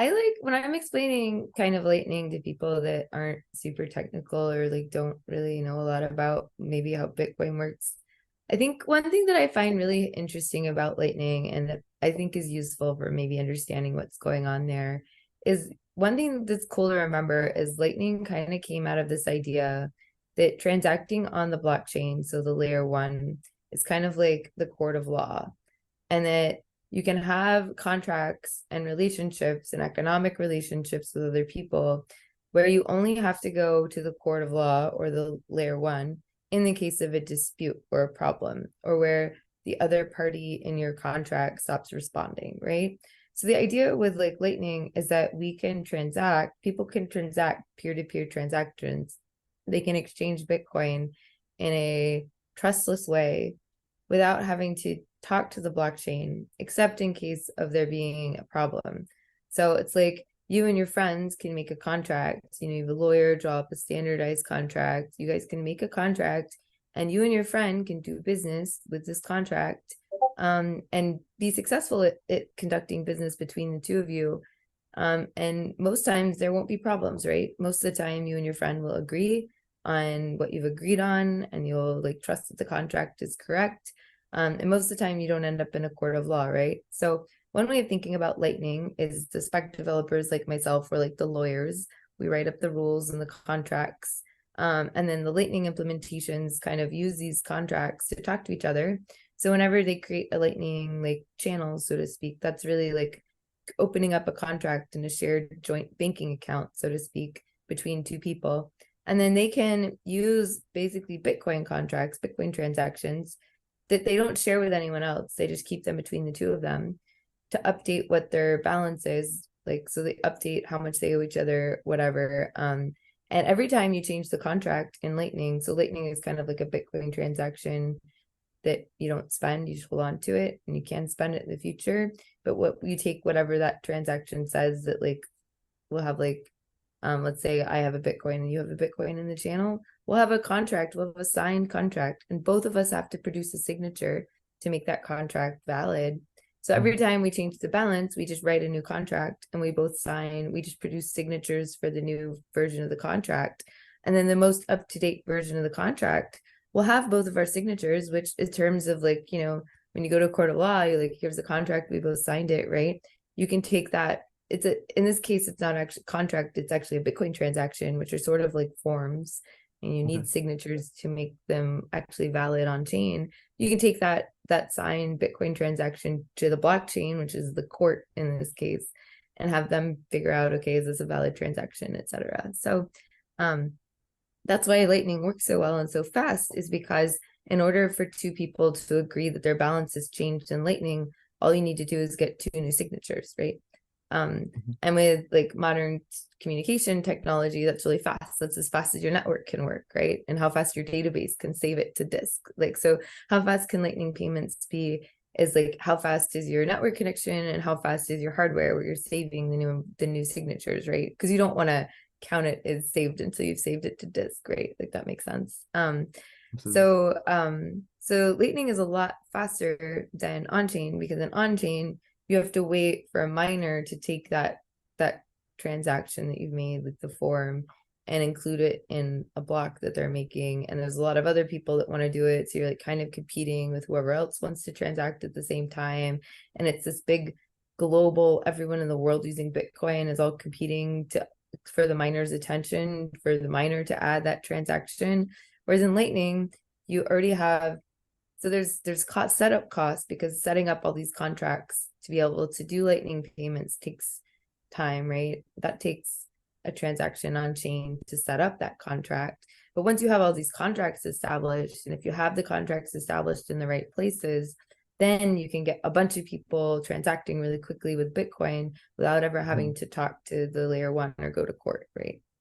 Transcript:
I like when I'm explaining kind of lightning to people that aren't super technical or like don't really know a lot about maybe how Bitcoin works. I think one thing that I find really interesting about lightning and that I think is useful for maybe understanding what's going on there is one thing that's cool to remember is lightning kind of came out of this idea that transacting on the blockchain, so the layer one, is kind of like the court of law, and that you can have contracts and relationships and economic relationships with other people where you only have to go to the court of law or the layer one in the case of a dispute or a problem, or where the other party in your contract stops responding, right? So the idea with like lightning is that we can transact, people can transact peer-to-peer transactions. They can exchange Bitcoin in a trustless way without having to talk to the blockchain, except in case of there being a problem. So it's like you and your friends can make a contract. You have a lawyer draw up a standardized contract. You guys can make a contract, and you and your friend can do business with this contract, and be successful at conducting business between the two of you. And most times there won't be problems, right? Most of the time you and your friend will agree on what you've agreed on, and you'll like trust that the contract is correct. And most of the time you don't end up in a court of law, right? So one way of thinking about lightning is the spec developers like myself, or like the lawyers, we write up the rules and the contracts. And then the lightning implementations kind of use these contracts to talk to each other. So whenever they create a lightning like channel, so to speak, that's really like opening up a contract in a shared joint banking account, so to speak, between two people. And then they can use basically Bitcoin contracts, Bitcoin transactions that they don't share with anyone else. They just keep them between the two of them to update what their balance is. Like, so they update how much they owe each other, whatever. And every time you change the contract in Lightning, so Lightning is kind of like a Bitcoin transaction that you don't spend, you just hold on to it, and you can spend it in the future. But what you take whatever that transaction says that like we'll have like, let's say I have a Bitcoin and you have a Bitcoin in the channel, we'll have a contract, we'll have a signed contract, and both of us have to produce a signature to make that contract valid. So every time we change the balance, we just write a new contract and we both sign, we just produce signatures for the new version of the contract. And then the most up-to-date version of the contract will have both of our signatures, which in terms of like, when you go to a court of law, you're like, here's the contract, we both signed it, right? You can take that. In this case, it's not actually a contract, it's actually a Bitcoin transaction, which are sort of like forms, and you need signatures to make them actually valid on chain. You can take that signed Bitcoin transaction to the blockchain, which is the court in this case, and have them figure out, okay, is this a valid transaction, etc. So that's why Lightning works so well and so fast, is because in order for two people to agree that their balance is changed in Lightning, all you need to do is get two new signatures, right? And with like modern communication technology, that's really fast. That's as fast as your network can work, right? And how fast your database can save it to disk. Like, so how fast can Lightning payments be is like how fast is your network connection and how fast is your hardware where you're saving the new signatures, right? Because you don't want to count it as saved until you've saved it to disk, right? Like that makes sense. So Lightning is a lot faster than on-chain, because in on-chain you have to wait for a miner to take that transaction that you've made with the form and include it in a block that they're making. And there's a lot of other people that want to do it. So you're like kind of competing with whoever else wants to transact at the same time. And it's this big global, everyone in the world using Bitcoin is all competing for the miner's attention, for the miner to add that transaction. Whereas in Lightning, you already have, so there's setup costs, because setting up all these contracts to be able to do Lightning payments takes time, right? That takes a transaction on chain to set up that contract. But once you have all these contracts established, and if you have the contracts established in the right places, then you can get a bunch of people transacting really quickly with Bitcoin without ever having to talk to the layer one or go to court, right?